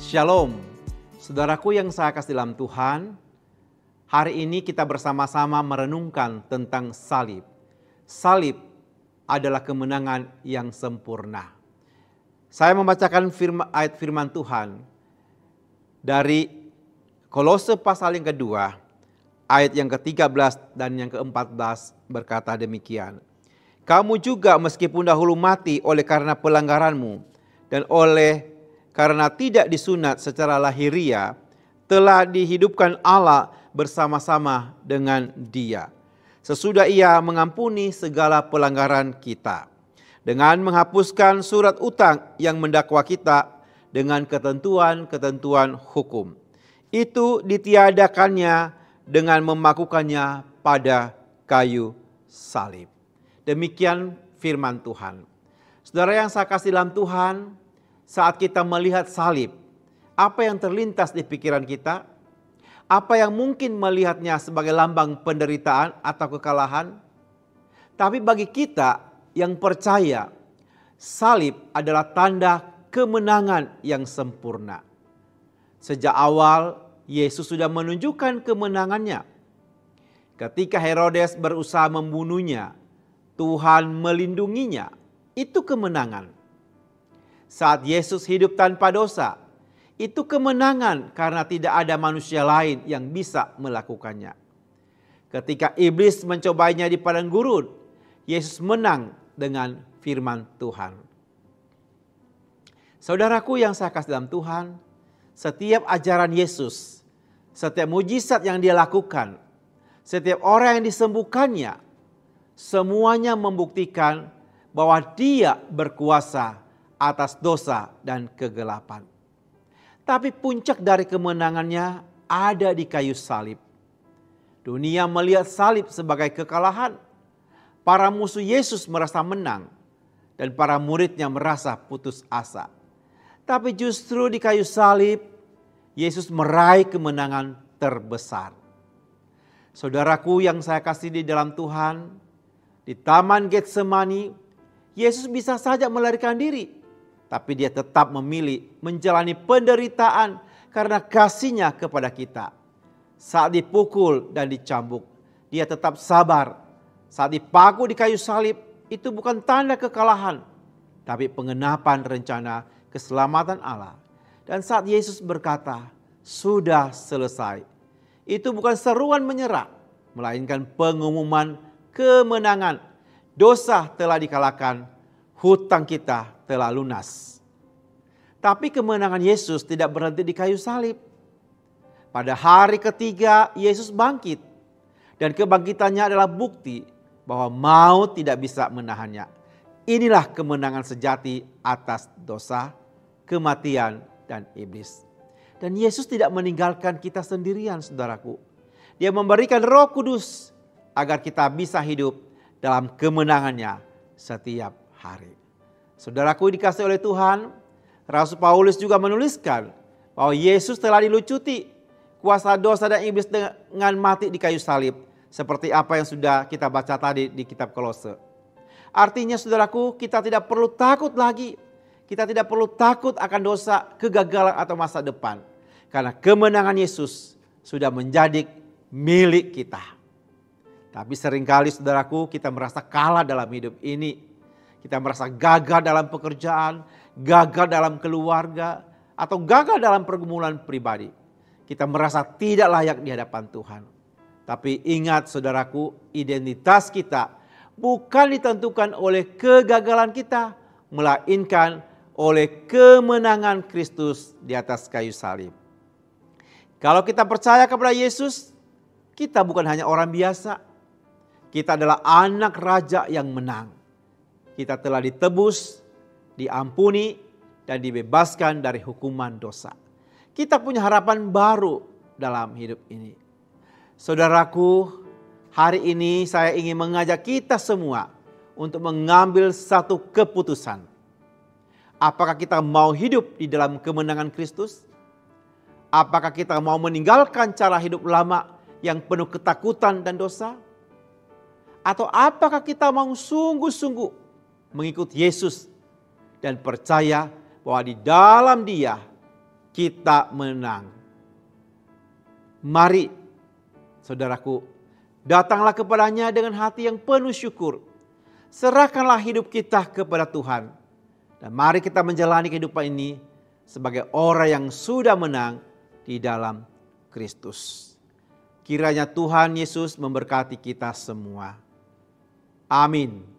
Shalom, saudaraku yang saya kasih dalam Tuhan. Hari ini kita bersama-sama merenungkan tentang salib. Salib adalah kemenangan yang sempurna. Saya membacakan ayat firman Tuhan dari Kolose pasal yang kedua, ayat yang ke-13 dan yang ke-14 berkata demikian. Kamu juga meskipun dahulu mati oleh karena pelanggaranmu dan karena tidak disunat secara lahiriah, telah dihidupkan Allah bersama-sama dengan Dia. Sesudah Ia mengampuni segala pelanggaran kita, dengan menghapuskan surat utang yang mendakwa kita dengan ketentuan-ketentuan hukum. Itu ditiadakannya dengan memakukannya pada kayu salib. Demikian firman Tuhan. Saudara yang saya kasih dalam Tuhan, saat kita melihat salib, apa yang terlintas di pikiran kita? Apa yang mungkin melihatnya sebagai lambang penderitaan atau kekalahan? Tapi bagi kita yang percaya, salib adalah tanda kemenangan yang sempurna. Sejak awal, Yesus sudah menunjukkan kemenangannya. Ketika Herodes berusaha membunuhnya, Tuhan melindunginya. Itu kemenangan. Saat Yesus hidup tanpa dosa, itu kemenangan karena tidak ada manusia lain yang bisa melakukannya. Ketika iblis mencobanya di padang gurun, Yesus menang dengan firman Tuhan. Saudaraku yang saya kasih dalam Tuhan, setiap ajaran Yesus, setiap mujizat yang Dia lakukan, setiap orang yang disembuhkannya, semuanya membuktikan bahwa Dia berkuasa atas dosa dan kegelapan. Tapi puncak dari kemenangannya ada di kayu salib. Dunia melihat salib sebagai kekalahan. Para musuh Yesus merasa menang dan para muridnya merasa putus asa. Tapi justru di kayu salib, Yesus meraih kemenangan terbesar. Saudaraku yang saya kasih di dalam Tuhan, di Taman Getsemani, Yesus bisa saja melarikan diri. Tapi Dia tetap memilih menjalani penderitaan karena kasih-Nya kepada kita. Saat dipukul dan dicambuk, Dia tetap sabar. Saat dipaku di kayu salib, itu bukan tanda kekalahan, tapi pengenapan rencana keselamatan Allah. Dan saat Yesus berkata, sudah selesai, itu bukan seruan menyerah, melainkan pengumuman kemenangan. Dosa telah dikalahkan, hutang kita telah lunas. Tapi kemenangan Yesus tidak berhenti di kayu salib. Pada hari ketiga Yesus bangkit. Dan kebangkitannya adalah bukti bahwa maut tidak bisa menahannya. Inilah kemenangan sejati atas dosa, kematian, dan iblis. Dan Yesus tidak meninggalkan kita sendirian, saudaraku. Dia memberikan Roh Kudus agar kita bisa hidup dalam kemenangannya setiap hari. Saudaraku dikasih oleh Tuhan, Rasul Paulus juga menuliskan bahwa Yesus telah dilucuti kuasa dosa dan iblis dengan mati di kayu salib. Seperti apa yang sudah kita baca tadi di kitab Kolose. Artinya saudaraku, kita tidak perlu takut lagi. Kita tidak perlu takut akan dosa, kegagalan atau masa depan. Karena kemenangan Yesus sudah menjadi milik kita. Tapi seringkali saudaraku, kita merasa kalah dalam hidup ini. Kita merasa gagal dalam pekerjaan, gagal dalam keluarga, atau gagal dalam pergumulan pribadi. Kita merasa tidak layak di hadapan Tuhan. Tapi ingat saudaraku, identitas kita bukan ditentukan oleh kegagalan kita, melainkan oleh kemenangan Kristus di atas kayu salib. Kalau kita percaya kepada Yesus, kita bukan hanya orang biasa. Kita adalah anak raja yang menang. Kita telah ditebus, diampuni, dan dibebaskan dari hukuman dosa. Kita punya harapan baru dalam hidup ini. Saudaraku, hari ini saya ingin mengajak kita semua untuk mengambil satu keputusan. Apakah kita mau hidup di dalam kemenangan Kristus? Apakah kita mau meninggalkan cara hidup lama yang penuh ketakutan dan dosa? Atau apakah kita mau sungguh-sungguh mengikut Yesus dan percaya bahwa di dalam Dia kita menang. Mari, saudaraku, datanglah kepadanya dengan hati yang penuh syukur. Serahkanlah hidup kita kepada Tuhan. Dan mari kita menjalani kehidupan ini sebagai orang yang sudah menang di dalam Kristus. Kiranya Tuhan Yesus memberkati kita semua. Amin.